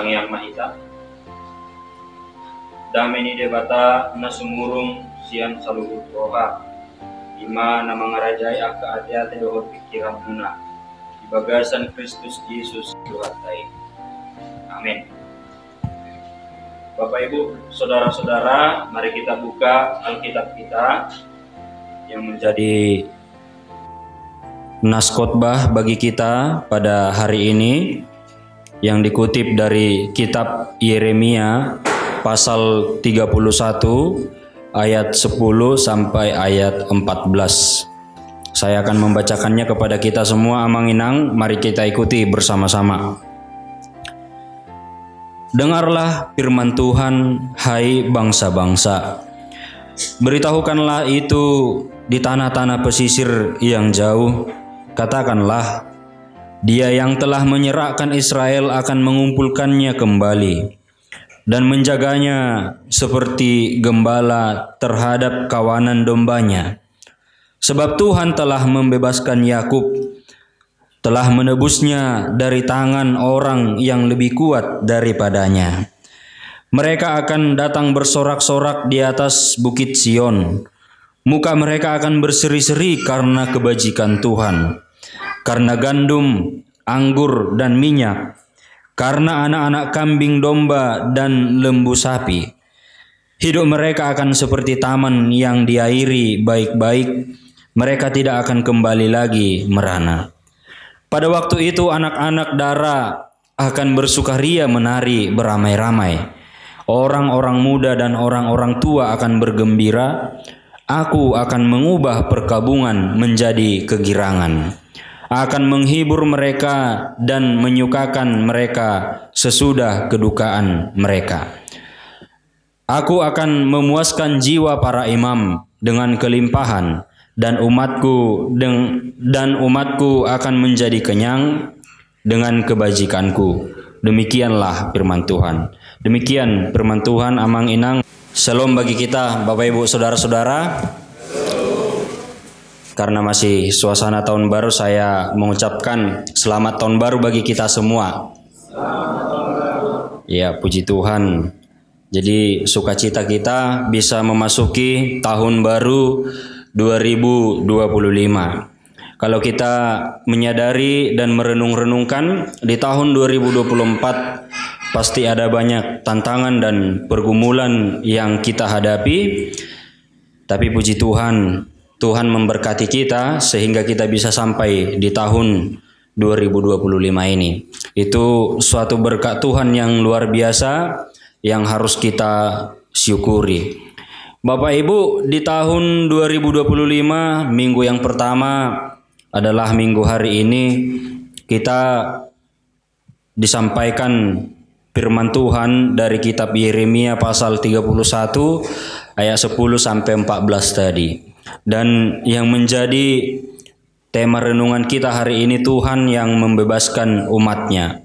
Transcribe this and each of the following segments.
Sang Yang Mahita. Dameni debata na sumurung sian saluhut roha, ima na mangarajay aka ati-ati dohot pikiran muna, di bagasan Kristus Yesus Tuhantai. Amin. Bapak Ibu, saudara-saudara, mari kita buka Alkitab kita yang menjadi nas khotbah bagi kita pada hari ini, yang dikutip dari kitab Yeremia pasal 31 ayat 10 sampai ayat 14. Saya akan membacakannya kepada kita semua. Amang-inang, mari kita ikuti bersama-sama. Dengarlah firman Tuhan, hai bangsa-bangsa. Beritahukanlah itu di tanah-tanah pesisir yang jauh. Katakanlah, Dia yang telah menyerahkan Israel akan mengumpulkannya kembali dan menjaganya seperti gembala terhadap kawanan dombanya. Sebab Tuhan telah membebaskan Yakub, telah menebusnya dari tangan orang yang lebih kuat daripadanya. Mereka akan datang bersorak-sorak di atas bukit Sion. Muka mereka akan berseri-seri karena kebajikan Tuhan, karena gandum, anggur, dan minyak, karena anak-anak kambing domba dan lembu sapi. Hidup mereka akan seperti taman yang diairi baik-baik. Mereka tidak akan kembali lagi merana. Pada waktu itu anak-anak dara akan bersukaria menari beramai-ramai. Orang-orang muda dan orang-orang tua akan bergembira. Aku akan mengubah perkabungan menjadi kegirangan. Akan menghibur mereka dan menyukakan mereka sesudah kedukaan mereka. Aku akan memuaskan jiwa para imam dengan kelimpahan, dan umatku akan menjadi kenyang dengan kebajikanku. Demikianlah firman Tuhan. Demikian firman Tuhan. Amang-inang. Shalom bagi kita, Bapak Ibu, saudara-saudara. Karena masih suasana tahun baru, saya mengucapkan selamat tahun baru bagi kita semua. Ya, puji Tuhan. Jadi sukacita kita bisa memasuki tahun baru 2025. Kalau kita menyadari dan merenung-renungkan, di tahun 2024 pasti ada banyak tantangan dan pergumulan yang kita hadapi. Tapi puji Tuhan, Tuhan memberkati kita sehingga kita bisa sampai di tahun 2025 ini. Itu suatu berkat Tuhan yang luar biasa yang harus kita syukuri. Bapak Ibu, di tahun 2025, minggu yang pertama adalah minggu hari ini, kita disampaikan firman Tuhan dari kitab Yeremia pasal 31 ayat 10 sampai 14 tadi. Dan yang menjadi tema renungan kita hari ini, Tuhan yang membebaskan umatnya.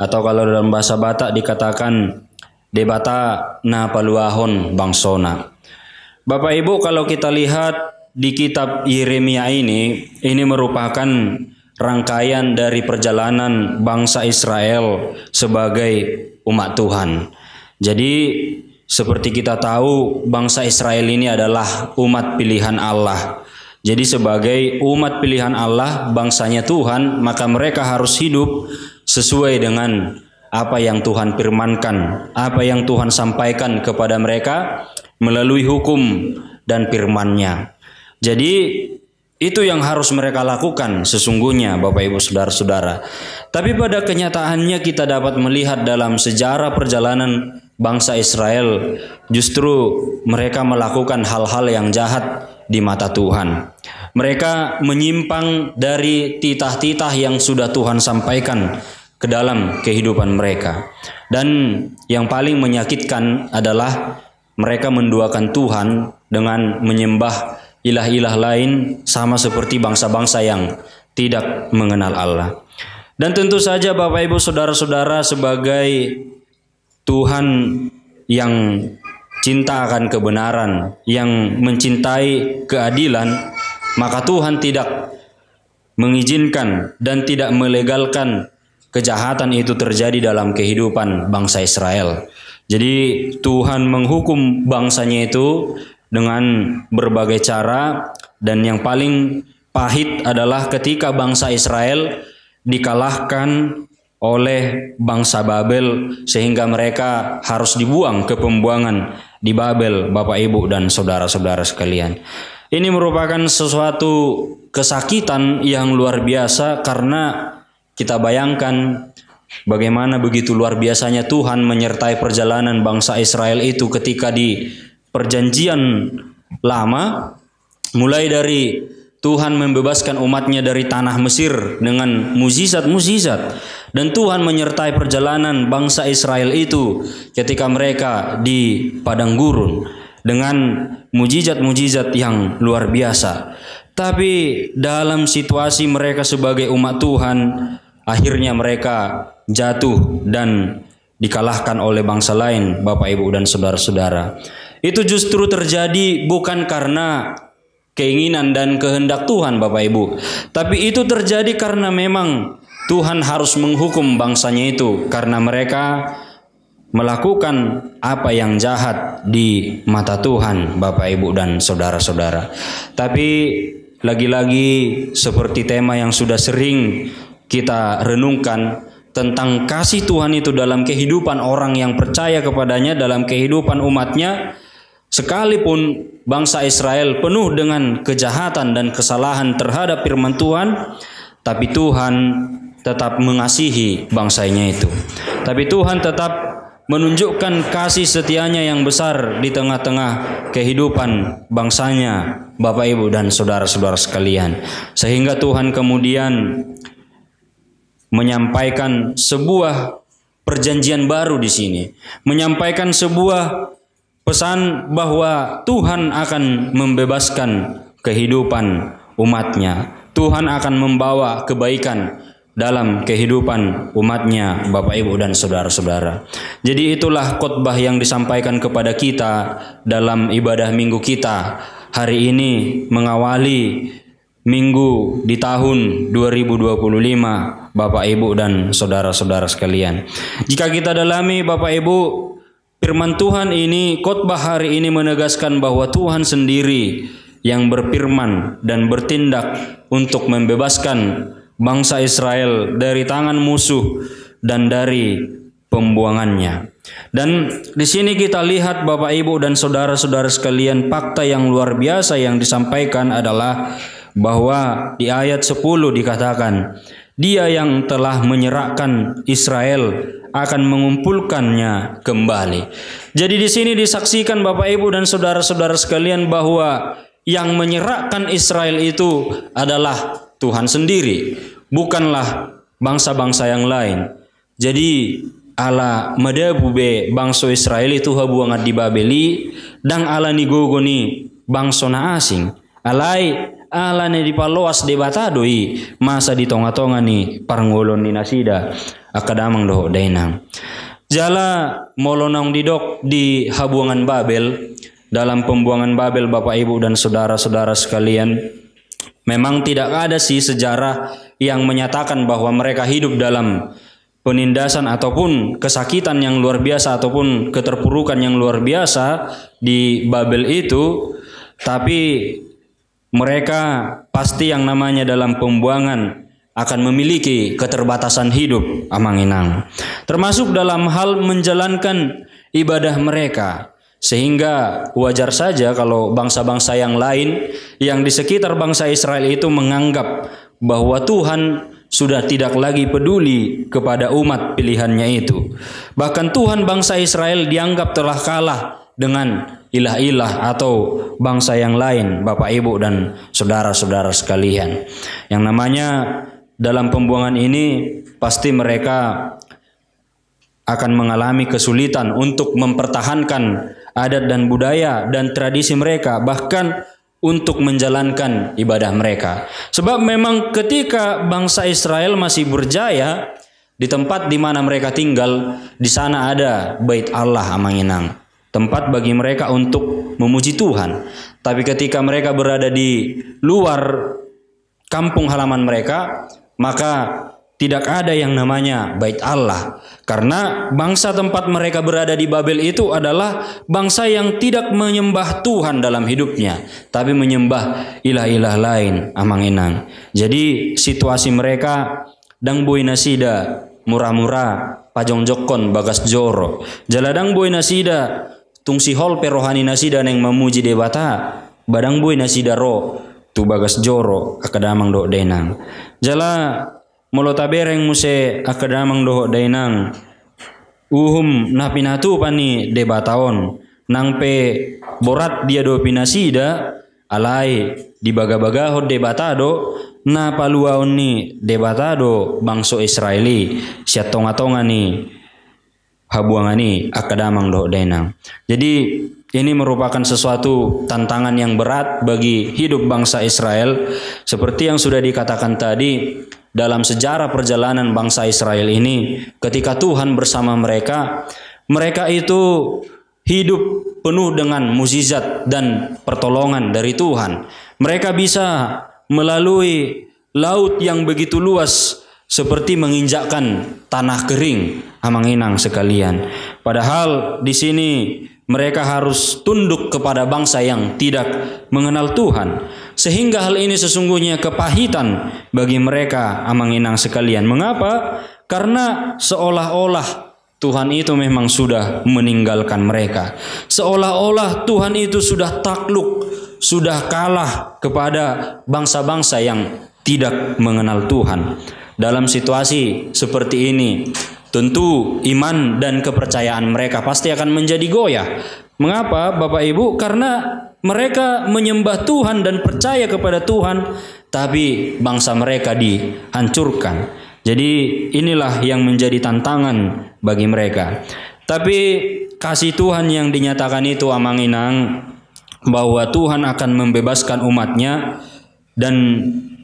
Atau kalau dalam bahasa Batak dikatakan debata na paluahon bangsona. Bapak Ibu, kalau kita lihat di kitab Yeremia ini merupakan rangkaian dari perjalanan bangsa Israel sebagai umat Tuhan. Jadi seperti kita tahu, bangsa Israel ini adalah umat pilihan Allah. Jadi sebagai umat pilihan Allah, bangsanya Tuhan, maka mereka harus hidup sesuai dengan apa yang Tuhan firmankan, apa yang Tuhan sampaikan kepada mereka melalui hukum dan firman-Nya. Jadi itu yang harus mereka lakukan sesungguhnya, Bapak Ibu saudara-saudara. Tapi pada kenyataannya kita dapat melihat dalam sejarah perjalanan bangsa Israel, justru mereka melakukan hal-hal yang jahat di mata Tuhan. Mereka menyimpang dari titah-titah yang sudah Tuhan sampaikan ke dalam kehidupan mereka. Dan yang paling menyakitkan adalah mereka menduakan Tuhan dengan menyembah ilah-ilah lain, sama seperti bangsa-bangsa yang tidak mengenal Allah. Dan tentu saja Bapak Ibu saudara-saudara, sebagai Tuhan yang cinta akan kebenaran, yang mencintai keadilan, maka Tuhan tidak mengizinkan dan tidak melegalkan kejahatan itu terjadi dalam kehidupan bangsa Israel. Jadi Tuhan menghukum bangsanya itu dengan berbagai cara, dan yang paling pahit adalah ketika bangsa Israel dikalahkan oleh bangsa Babel sehingga mereka harus dibuang ke pembuangan di Babel, Bapak Ibu dan saudara-saudara sekalian. Ini merupakan sesuatu kesakitan yang luar biasa, karena kita bayangkan bagaimana begitu luar biasanya Tuhan menyertai perjalanan bangsa Israel itu ketika di perjanjian lama, mulai dari Tuhan membebaskan umatnya dari tanah Mesir dengan mukjizat-mukjizat, dan Tuhan menyertai perjalanan bangsa Israel itu ketika mereka di padang gurun dengan mukjizat-mukjizat yang luar biasa. Tapi dalam situasi mereka sebagai umat Tuhan, akhirnya mereka jatuh dan dikalahkan oleh bangsa lain, Bapak Ibu dan saudara-saudara. Itu justru terjadi bukan karena keinginan dan kehendak Tuhan, Bapak Ibu, tapi itu terjadi karena memang Tuhan harus menghukum bangsanya itu karena mereka melakukan apa yang jahat di mata Tuhan, Bapak Ibu dan saudara-saudara. Tapi lagi-lagi seperti tema yang sudah sering kita renungkan tentang kasih Tuhan itu dalam kehidupan orang yang percaya kepadanya, dalam kehidupan umatnya. Sekalipun bangsa Israel penuh dengan kejahatan dan kesalahan terhadap firman Tuhan, tapi Tuhan tetap mengasihi bangsanya itu. Tapi Tuhan tetap menunjukkan kasih setianya yang besar di tengah-tengah kehidupan bangsanya, Bapak Ibu dan saudara-saudara sekalian. Sehingga Tuhan kemudian menyampaikan sebuah perjanjian baru di sini, menyampaikan sebuah pesan bahwa Tuhan akan membebaskan kehidupan umatnya. Tuhan akan membawa kebaikan dalam kehidupan umatnya, Bapak Ibu dan saudara-saudara. Jadi itulah khotbah yang disampaikan kepada kita dalam ibadah minggu kita hari ini, mengawali minggu di tahun 2025, Bapak Ibu dan saudara-saudara sekalian. Jika kita dalami, Bapak Ibu, firman Tuhan ini, khotbah hari ini menegaskan bahwa Tuhan sendiri yang berfirman dan bertindak untuk membebaskan bangsa Israel dari tangan musuh dan dari pembuangannya. Dan di sini kita lihat, Bapak Ibu dan saudara-saudara sekalian, fakta yang luar biasa yang disampaikan adalah bahwa di ayat 10 dikatakan, Dia yang telah menyerahkan Israel akan mengumpulkannya kembali. Jadi di sini disaksikan, Bapak Ibu dan saudara-saudara sekalian, bahwa yang menyerahkan Israel itu adalah Tuhan sendiri, bukanlah bangsa-bangsa yang lain. Jadi ala madabube bangsa Israel itu habuangat di Babeli, dan ala ni gogoni bangsa na asing. Alai ala ne dipaloas de batadoi masa di tonga-tonga ni parangolon ni nasida akadamang doh dainang. Jala molonang didok di habuangan Babel, dalam pembuangan Babel, Bapak Ibu dan saudara-saudara sekalian, memang tidak ada sih sejarah yang menyatakan bahwa mereka hidup dalam penindasan ataupun kesakitan yang luar biasa ataupun keterpurukan yang luar biasa di Babel itu. Tapi mereka pasti yang namanya dalam pembuangan akan memiliki keterbatasan hidup, amanginang, termasuk dalam hal menjalankan ibadah mereka. Sehingga wajar saja kalau bangsa-bangsa yang lain yang di sekitar bangsa Israel itu menganggap bahwa Tuhan sudah tidak lagi peduli kepada umat pilihannya itu. Bahkan Tuhan bangsa Israel dianggap telah kalah dengan ilah-ilah atau bangsa yang lain, Bapak Ibu dan saudara-saudara sekalian. Yang namanya dalam pembuangan ini pasti mereka akan mengalami kesulitan untuk mempertahankan adat dan budaya dan tradisi mereka, bahkan untuk menjalankan ibadah mereka. Sebab memang ketika bangsa Israel masih berjaya di tempat di mana mereka tinggal, di sana ada Bait Allah, amanginang, tempat bagi mereka untuk memuji Tuhan. Tapi ketika mereka berada di luar kampung halaman mereka, maka tidak ada yang namanya bait Allah. Karena bangsa tempat mereka berada di Babel itu adalah bangsa yang tidak menyembah Tuhan dalam hidupnya, tapi menyembah ilah-ilah lain, amang-inang. Jadi situasi mereka dang boy nasida murah-murah pajong jokon bagas joro. Jaladang boy nasida tungsi hol perohani nasida neng memuji debata. Badang boy nasida ro tu bagas joro akadamang do denang. Jala molotabereng muse akadamang do denang. Uhum na pinatu pani debataon nang pe borat dia do pinasida alai di baga-baga hod debatado na paluaon ni debatado bangso Israeli sia tonga-tonga ni habuangani akadamang do denang. Jadi ini merupakan sesuatu tantangan yang berat bagi hidup bangsa Israel. Seperti yang sudah dikatakan tadi, dalam sejarah perjalanan bangsa Israel ini, ketika Tuhan bersama mereka, mereka itu hidup penuh dengan mukjizat dan pertolongan dari Tuhan. Mereka bisa melalui laut yang begitu luas seperti menginjakkan tanah kering, amang-inang sekalian. Padahal di sini mereka harus tunduk kepada bangsa yang tidak mengenal Tuhan. Sehingga hal ini sesungguhnya kepahitan bagi mereka, amang-inang sekalian. Mengapa? Karena seolah-olah Tuhan itu memang sudah meninggalkan mereka. Seolah-olah Tuhan itu sudah takluk, sudah kalah kepada bangsa-bangsa yang tidak mengenal Tuhan. Dalam situasi seperti ini, tentu iman dan kepercayaan mereka pasti akan menjadi goyah. Mengapa Bapak Ibu? Karena mereka menyembah Tuhan dan percaya kepada Tuhan, tapi bangsa mereka dihancurkan. Jadi inilah yang menjadi tantangan bagi mereka. Tapi kasih Tuhan yang dinyatakan itu, amang-inang, bahwa Tuhan akan membebaskan umatnya, dan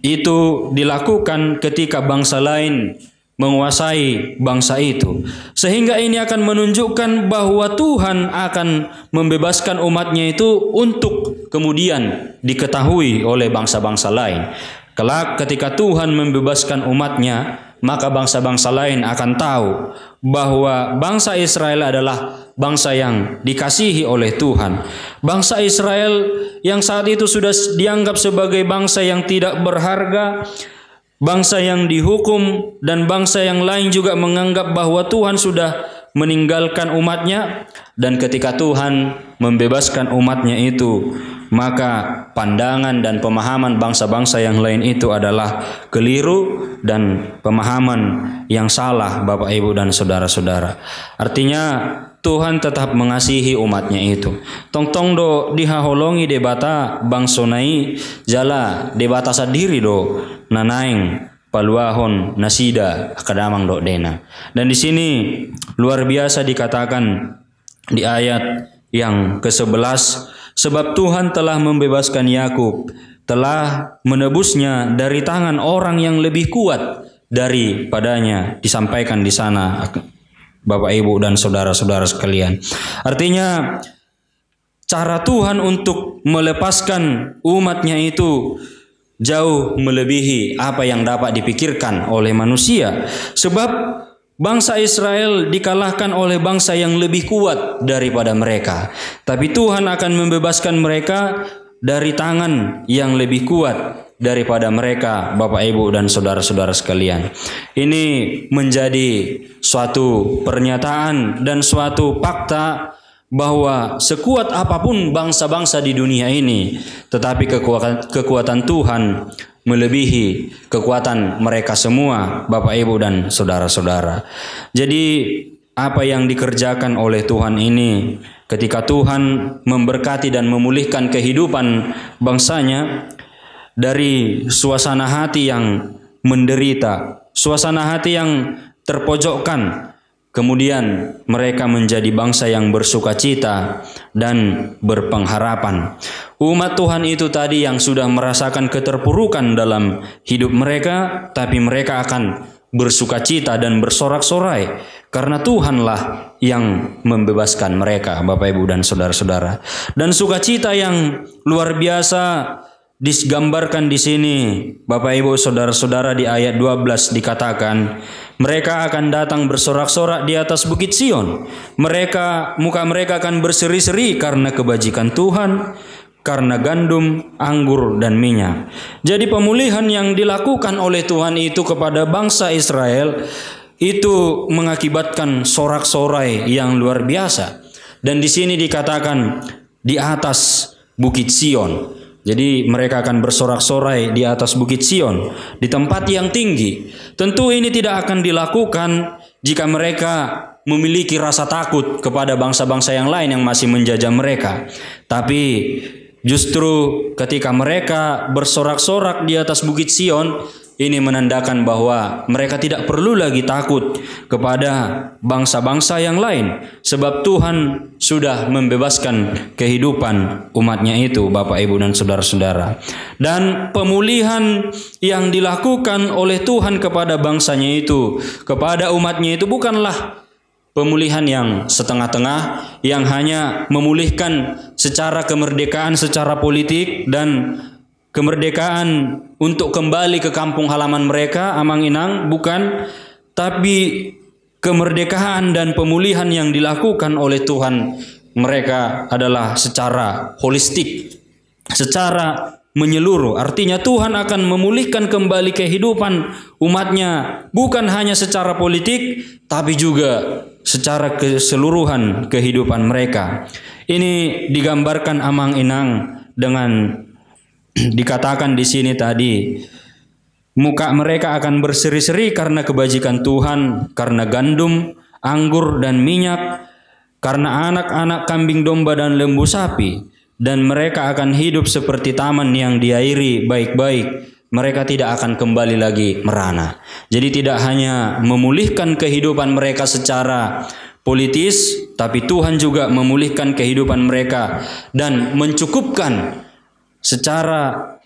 itu dilakukan ketika bangsa lain menguasai bangsa itu. Sehingga ini akan menunjukkan bahwa Tuhan akan membebaskan umatnya itu untuk kemudian diketahui oleh bangsa-bangsa lain. Kelak ketika Tuhan membebaskan umatnya, maka bangsa-bangsa lain akan tahu bahwa bangsa Israel adalah bangsa yang dikasihi oleh Tuhan. Bangsa Israel yang saat itu sudah dianggap sebagai bangsa yang tidak berharga, bangsa yang dihukum, dan bangsa yang lain juga menganggap bahwa Tuhan sudah meninggalkan umatnya. Dan ketika Tuhan membebaskan umatnya itu, maka pandangan dan pemahaman bangsa-bangsa yang lain itu adalah keliru dan pemahaman yang salah, Bapak Ibu dan saudara-saudara. Artinya Tuhan tetap mengasihi umatnya itu. Tong-tong do dihaholongi debata bangsonai jala debata sadiri do nanaing paluahon nasida akadamang do dena. Dan di sini luar biasa dikatakan di ayat yang ke-11, sebab Tuhan telah membebaskan Yakub, telah menebusnya dari tangan orang yang lebih kuat daripadanya. Disampaikan di sana, Bapak Ibu dan saudara-saudara sekalian. Artinya cara Tuhan untuk melepaskan umatnya itu jauh melebihi apa yang dapat dipikirkan oleh manusia. Sebab bangsa Israel dikalahkan oleh bangsa yang lebih kuat daripada mereka. Tapi Tuhan akan membebaskan mereka dari tangan yang lebih kuat daripada mereka, Bapak Ibu dan saudara-saudara sekalian. Ini menjadi suatu pernyataan dan suatu fakta bahwa sekuat apapun bangsa-bangsa di dunia ini, tetapi kekuatan Tuhan melebihi kekuatan mereka semua, Bapak Ibu dan saudara-saudara. Jadi apa yang dikerjakan oleh Tuhan ini ketika Tuhan memberkati dan memulihkan kehidupan bangsanya dari suasana hati yang menderita, suasana hati yang terpojokkan, kemudian mereka menjadi bangsa yang bersukacita dan berpengharapan. Umat Tuhan itu tadi yang sudah merasakan keterpurukan dalam hidup mereka, tapi mereka akan bersukacita dan bersorak-sorai karena Tuhanlah yang membebaskan mereka, Bapak Ibu dan saudara-saudara. Dan sukacita yang luar biasa digambarkan di sini, Bapak Ibu Saudara-saudara, di ayat 12 dikatakan, mereka akan datang bersorak-sorak di atas bukit Sion. Muka mereka akan berseri-seri karena kebajikan Tuhan, karena gandum, anggur, dan minyak. Jadi pemulihan yang dilakukan oleh Tuhan itu kepada bangsa Israel itu mengakibatkan sorak-sorai yang luar biasa. Dan di sini dikatakan di atas bukit Sion. Jadi mereka akan bersorak-sorai di atas bukit Sion, di tempat yang tinggi. Tentu ini tidak akan dilakukan jika mereka memiliki rasa takut kepada bangsa-bangsa yang lain yang masih menjajah mereka. Tapi justru ketika mereka bersorak-sorak di atas bukit Sion, ini menandakan bahwa mereka tidak perlu lagi takut kepada bangsa-bangsa yang lain, sebab Tuhan sudah membebaskan kehidupan umatnya itu, Bapak, Ibu, dan saudara-saudara. Dan pemulihan yang dilakukan oleh Tuhan kepada bangsanya itu, kepada umatnya itu, bukanlah pemulihan yang setengah-tengah, yang hanya memulihkan secara kemerdekaan, secara politik, dan kemerdekaan untuk kembali ke kampung halaman mereka, amang inang, bukan. Tapi kemerdekaan dan pemulihan yang dilakukan oleh Tuhan mereka adalah secara holistik, secara menyeluruh. Artinya Tuhan akan memulihkan kembali kehidupan umatnya, bukan hanya secara politik, tapi juga secara keseluruhan kehidupan mereka. Ini digambarkan amang inang dengan dikatakan di sini tadi, muka mereka akan berseri-seri karena kebajikan Tuhan, karena gandum, anggur, dan minyak, karena anak-anak kambing domba dan lembu sapi, dan mereka akan hidup seperti taman yang diairi baik-baik. Mereka tidak akan kembali lagi merana. Jadi tidak hanya memulihkan kehidupan mereka secara politis, tapi Tuhan juga memulihkan kehidupan mereka dan mencukupkan secara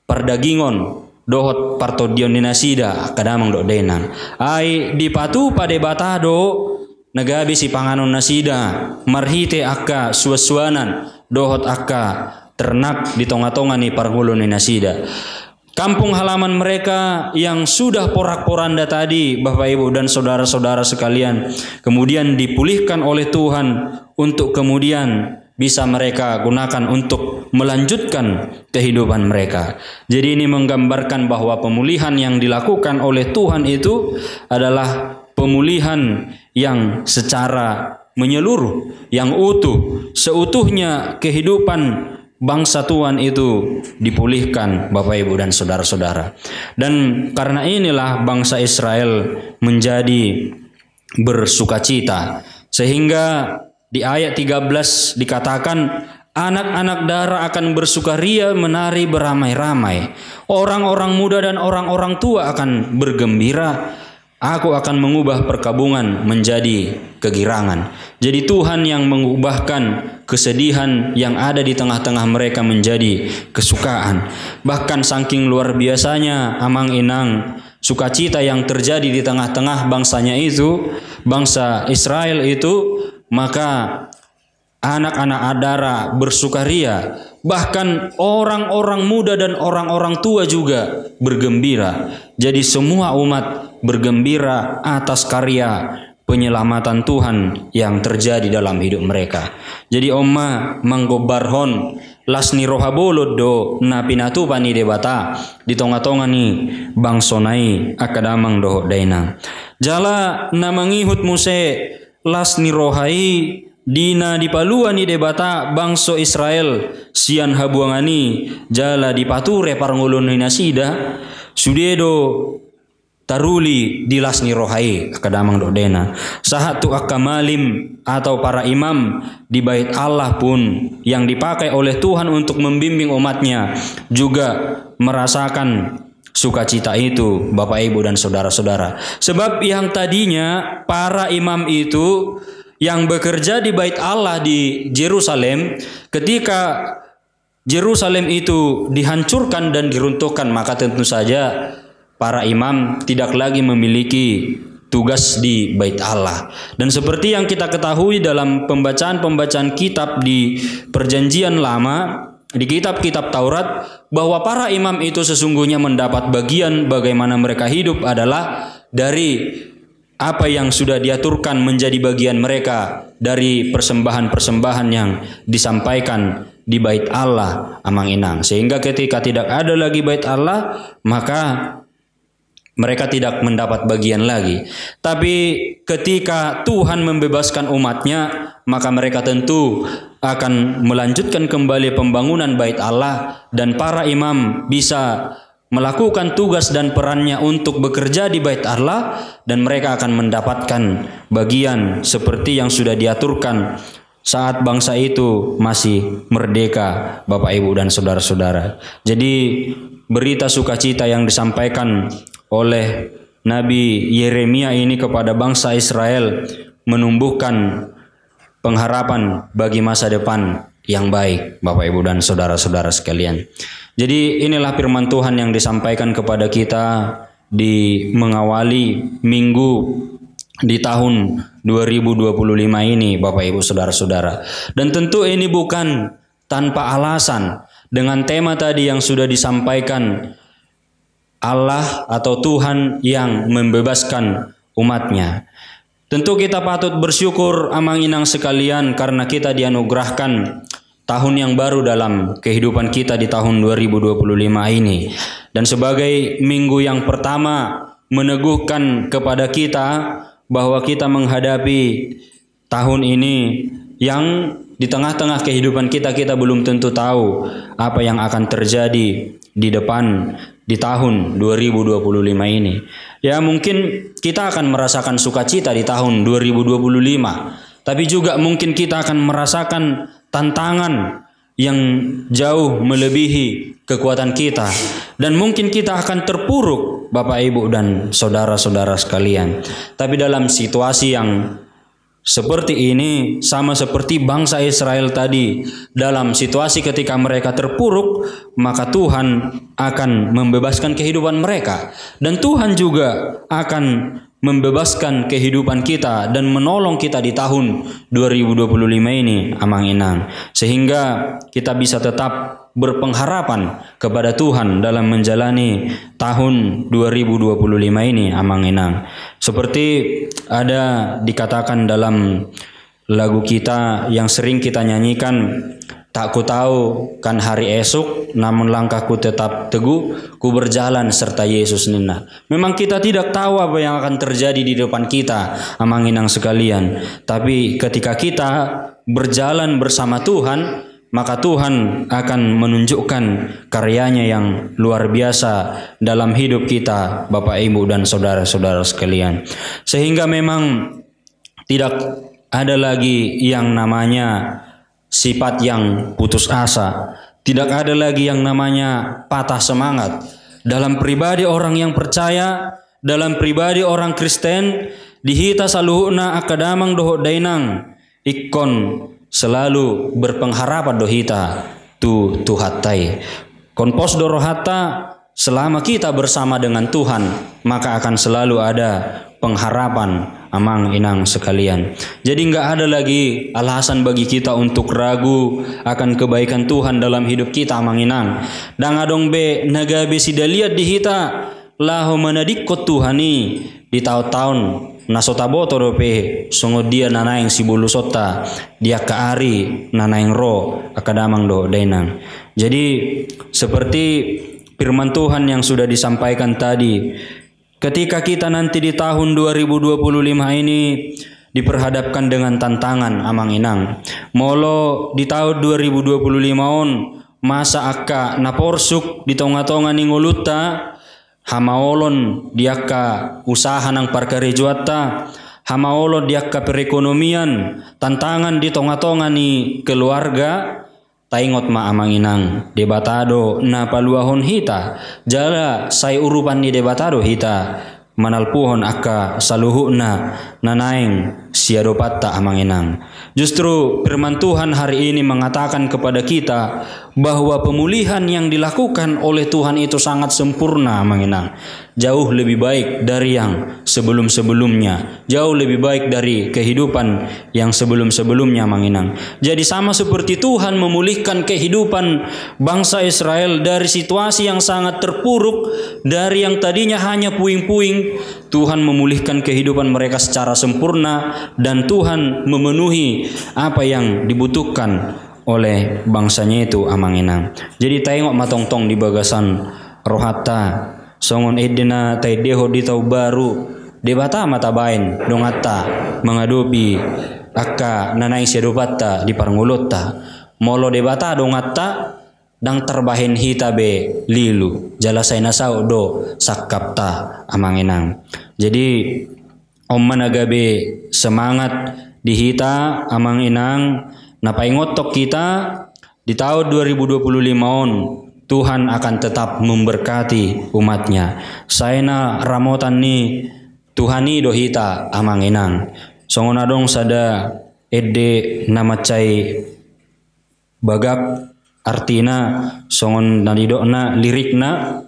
perdagingon dohot partodioninasida kadamang dok denang ai dipatu pada batado nagabi si panganon nasida marhite akka suasuanan dohot akka ternak di tonga-tonga ni pargulun nasida. Kampung halaman mereka yang sudah porak-poranda tadi, Bapak, Ibu, dan saudara-saudara sekalian, kemudian dipulihkan oleh Tuhan untuk kemudian bisa mereka gunakan untuk melanjutkan kehidupan mereka. Jadi ini menggambarkan bahwa pemulihan yang dilakukan oleh Tuhan itu adalah pemulihan yang secara menyeluruh, yang utuh, seutuhnya kehidupan bangsa Tuhan itu dipulihkan, Bapak, Ibu, dan saudara-saudara. Dan karena inilah bangsa Israel menjadi bersukacita, sehingga di ayat 13 dikatakan, anak-anak darah akan bersukaria menari beramai-ramai. Orang-orang muda dan orang-orang tua akan bergembira. Aku akan mengubah perkabungan menjadi kegirangan. Jadi Tuhan yang mengubahkan kesedihan yang ada di tengah-tengah mereka menjadi kesukaan. Bahkan saking luar biasanya amang inang sukacita yang terjadi di tengah-tengah bangsanya itu, bangsa Israel itu, maka anak-anak adara bersukaria, bahkan orang-orang muda dan orang-orang tua juga bergembira. Jadi semua umat bergembira atas karya penyelamatan Tuhan yang terjadi dalam hidup mereka. Jadi Oma manggobarhon lasni rohabolod do na pinatu pani debata di tonga-tonga ni bangsonai akadamang doho daina. Jala na mangihut muse lasni rohai dina dipaluani debata bangso Israel sian habuangani jala dipature parngulun nasida sudedo taruli dilasni rohai akadamang dodena sahatu akamalim atau para imam di bait Allah pun yang dipakai oleh Tuhan untuk membimbing umatnya juga merasakan sukacita itu, Bapak, Ibu, dan saudara-saudara. Sebab yang tadinya para imam itu yang bekerja di bait Allah di Yerusalem, ketika Yerusalem itu dihancurkan dan diruntuhkan, maka tentu saja para imam tidak lagi memiliki tugas di bait Allah. Dan seperti yang kita ketahui dalam pembacaan-pembacaan kitab di Perjanjian Lama, di kitab-kitab Taurat bahwa para imam itu sesungguhnya mendapat bagian bagaimana mereka hidup adalah dari apa yang sudah diaturkan menjadi bagian mereka dari persembahan-persembahan yang disampaikan di bait Allah amang inang. Sehingga ketika tidak ada lagi bait Allah, maka mereka tidak mendapat bagian lagi. Tapi ketika Tuhan membebaskan umatnya, maka mereka tentu akan melanjutkan kembali pembangunan bait Allah, dan para imam bisa melakukan tugas dan perannya untuk bekerja di bait Allah, dan mereka akan mendapatkan bagian seperti yang sudah diaturkan saat bangsa itu masih merdeka, Bapak Ibu dan saudara-saudara. Jadi berita sukacita yang disampaikan oleh Nabi Yeremia ini kepada bangsa Israel menumbuhkan pengharapan bagi masa depan yang baik, Bapak Ibu dan saudara-saudara sekalian. Jadi inilah firman Tuhan yang disampaikan kepada kita di mengawali minggu di tahun 2025 ini, Bapak Ibu saudara-saudara. Dan tentu ini bukan tanpa alasan, dengan tema tadi yang sudah disampaikan, Allah atau Tuhan yang membebaskan umatnya. Tentu kita patut bersyukur amang inang sekalian karena kita dianugerahkan tahun yang baru dalam kehidupan kita di tahun 2025 ini. Dan sebagai minggu yang pertama meneguhkan kepada kita bahwa kita menghadapi tahun ini yang di tengah-tengah kehidupan kita belum tentu tahu apa yang akan terjadi di depan di tahun 2025 ini. Ya mungkin kita akan merasakan sukacita di tahun 2025, tapi juga mungkin kita akan merasakan tantangan yang jauh melebihi kekuatan kita, dan mungkin kita akan terpuruk, Bapak Ibu dan saudara-saudara sekalian. Tapi dalam situasi yang seperti ini, sama seperti bangsa Israel tadi, dalam situasi ketika mereka terpuruk, maka Tuhan akan membebaskan kehidupan mereka, dan Tuhan juga akan membebaskan kehidupan kita dan menolong kita di tahun 2025 ini, amang inang, sehingga kita bisa tetap berpengharapan kepada Tuhan dalam menjalani tahun 2025 ini, amang inang. Seperti ada dikatakan dalam lagu kita yang sering kita nyanyikan, tak ku tahu kan hari esok, namun langkahku tetap teguh, ku berjalan serta Yesus nina. Memang kita tidak tahu apa yang akan terjadi di depan kita, amang inang sekalian. Tapi ketika kita berjalan bersama Tuhan, maka Tuhan akan menunjukkan karyanya yang luar biasa dalam hidup kita, Bapak Ibu dan saudara-saudara sekalian. Sehingga memang tidak ada lagi yang namanya sifat yang putus asa, tidak ada lagi yang namanya patah semangat. Dalam pribadi orang yang percaya, dalam pribadi orang Kristen, dihita saluhuna akadamang doho dainang, ikon selalu berpengharapan dohita tu tuhatai. Konpos dorohata, selama kita bersama dengan Tuhan, maka akan selalu ada pengharapan, amang inang sekalian. Jadi nggak ada lagi alasan bagi kita untuk ragu akan kebaikan Tuhan dalam hidup kita, amang inang. Dan adong be nagabe sidaliat dihita lahu manadikot Tuhani di tahun-tahun nasota boto dope sungod dia nanaing si bulu sota dia kaari nanaing ro akadamang do dainang. Jadi seperti firman Tuhan yang sudah disampaikan tadi, ketika kita nanti di tahun 2025 ini diperhadapkan dengan tantangan, amang inang, molo di tahun 2025 on masa akka naporsuk di tonga-tonga ninguluta, hamaolon diaka usaha nang parkarejuata, hamaolon diaka perekonomian, tantangan di tonga-tonga ni keluarga, taingot ma amang inang debatado na paluahon hita, jala say urupan ni debatado hita, manalpuhon akka saluhuna nanaing siadopatta amanginang. Justru firman Tuhan hari ini mengatakan kepada kita bahwa pemulihan yang dilakukan oleh Tuhan itu sangat sempurna amanginang. Jauh lebih baik dari yang sebelum-sebelumnya, jauh lebih baik dari kehidupan yang sebelum-sebelumnya amanginang. Jadi sama seperti Tuhan memulihkan kehidupan bangsa Israel dari situasi yang sangat terpuruk, dari yang tadinya hanya puing-puing, Tuhan memulihkan kehidupan mereka secara sempurna, dan Tuhan memenuhi apa yang dibutuhkan oleh bangsanya itu amanginang. Jadi tengok matong-tong di bagasan rohata songon edena taideho di tau baru debata mata bain dongata mengadopi akka nanai sedopatta di parngulota molo debata dongata dang terbahin hitabe lilu jalasai nasau do sakapta amanginang. Jadi om managabe semangat di hita amanginang napaingotok kita di tahun 2025 on Tuhan akan tetap memberkati umatnya. Saena ramotan ni Tuhani dohita amanginang. Songonadong sada ede namacai bagak artina songon nadidokna lirikna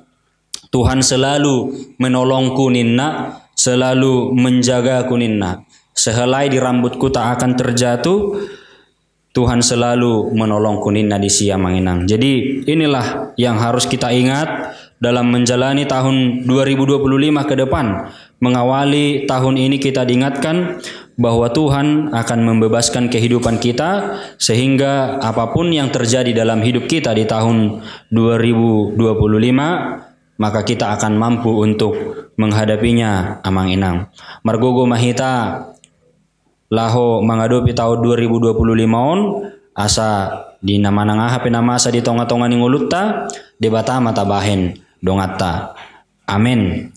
Tuhan selalu menolongku ninna, selalu menjagaku ninna. Sehelai di rambutku tak akan terjatuh, Tuhan selalu menolongku ninna di sia manginang. Jadi inilah yang harus kita ingat dalam menjalani tahun 2025 ke depan. Mengawali tahun ini kita diingatkan bahwa Tuhan akan membebaskan kehidupan kita, sehingga apapun yang terjadi dalam hidup kita di tahun 2025, maka kita akan mampu untuk menghadapinya amanginang. Margogo mahita laho menghadapi tahun 2025 on asa di nama nangaha penamasa di tonga-tonga ningulutta debata mata bahen dongata. Amin.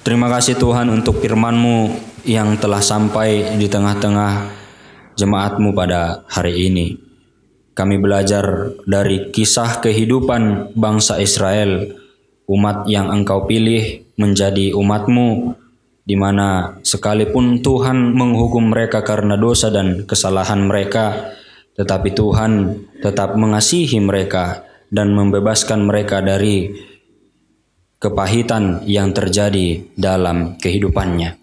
Terima kasih Tuhan untuk firman-Mu yang telah sampai di tengah-tengah jemaat-Mu pada hari ini. Kami belajar dari kisah kehidupan bangsa Israel, umat yang Engkau pilih menjadi umat-Mu, di mana sekalipun Tuhan menghukum mereka karena dosa dan kesalahan mereka, tetapi Tuhan tetap mengasihi mereka dan membebaskan mereka dari kepahitan yang terjadi dalam kehidupannya.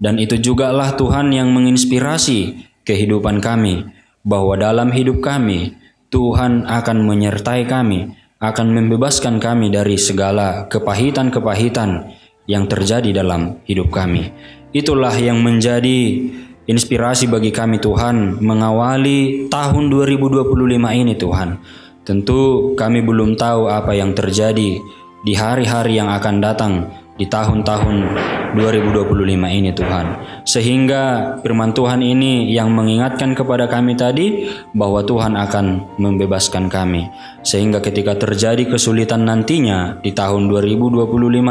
Dan itu jugalah Tuhan yang menginspirasi kehidupan kami, bahwa dalam hidup kami Tuhan akan menyertai kami, akan membebaskan kami dari segala kepahitan-kepahitan yang terjadi dalam hidup kami. Itulah yang menjadi inspirasi bagi kami Tuhan mengawali tahun 2025 ini Tuhan. Tentu kami belum tahu apa yang terjadi di hari-hari yang akan datang di tahun-tahun 2025 ini Tuhan. Sehingga firman Tuhan ini yang mengingatkan kepada kami tadi bahwa Tuhan akan membebaskan kami. Sehingga ketika terjadi kesulitan nantinya di tahun 2025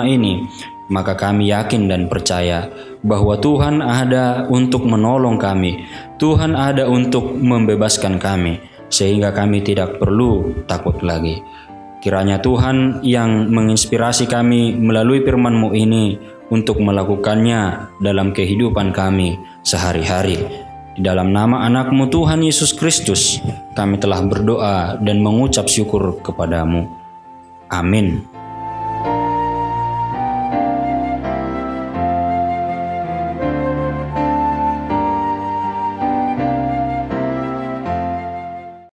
ini, maka kami yakin dan percaya bahwa Tuhan ada untuk menolong kami. Tuhan ada untuk membebaskan kami, sehingga kami tidak perlu takut lagi. Kiranya Tuhan yang menginspirasi kami melalui firman-Mu ini untuk melakukannya dalam kehidupan kami sehari-hari. Di dalam nama anak-Mu Tuhan Yesus Kristus, kami telah berdoa dan mengucap syukur kepadamu. Amin.